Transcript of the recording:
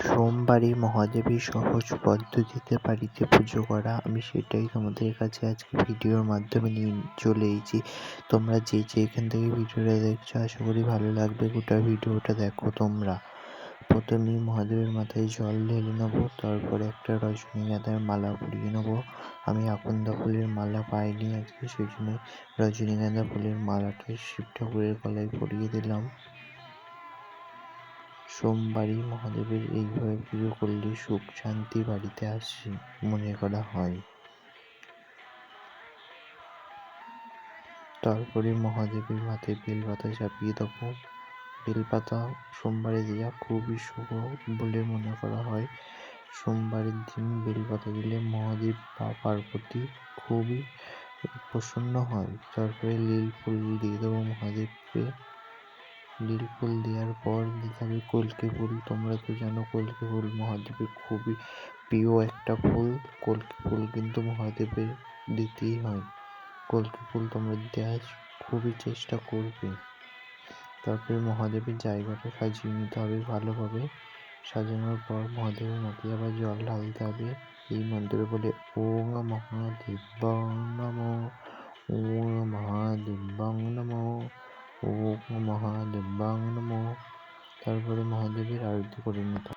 সোমবারে মহাদেবের সহজ পদ্ধতিতে বাড়িতে পুজো করা, আমি সেটাই তোমাদের কাছে আজকে ভিডিওর মাধ্যমে নিয়ে চলে এসেছি। তোমরা যে এখান থেকে ভিডিওটা দেখছো, আশা করি ভালো লাগবে। গোটা ভিডিওটা দেখো তোমরা। প্রথমেই মহাদেবের মাথায় জল ঢেলে নেবো, তারপরে একটা রজনীগন্ধার মালা পরিয়ে নেবো। আমি আকন্দ ফুলের মালা পাইনি আজকে, সেই জন্য রজনীগন্ধা ফুলের মালাটা শিব ঠাকুরের গলায় পরিয়ে দিলাম। সোমবারই মহাদেবের এইভাবে পুজো করলে সুখ শান্তি বাড়িতে আসে মনে করা হয়। তারপরে মহাদেবের মাথায় বেলপাতা চাপিয়ে দেবো। বেলপাতা সোমবারে দেওয়া খুবই শুভ বলে মনে করা হয়। সোমবারের দিন বেলপাতা দিলে মহাদেব বা পার্বতী খুবই প্রসন্ন হয়। তারপরে নীল ফুল দিয়ে দেবো মহাদেবকে। নীল ফুল দেওয়ার পর দিতে হবে কল্কি ফুল। তোমরা তো জানো কল্কি ফুল মহাদেবের খুবই প্রিয় একটা ফুল। কল্কি ফুল কিন্তু মহাদেবের দিতেই হয়। কল্কি ফুল তোমরা দেওয়ার খুবই চেষ্টা করবে। তারপরে মহাদেবের জায়গাটা সাজিয়ে নিতে হবে ভালোভাবে। সাজানোর পর মহাদেবের মাথায় আবার জল ঢালতে হবে এই মন্ত্র বলে, ওং মহাদেবাং নমঃ, ওং মহাদেবাং নমঃ, ওং মহাদেবাং নমঃ। তারপরে মহাদেবের আরতি করে নিতে হবে।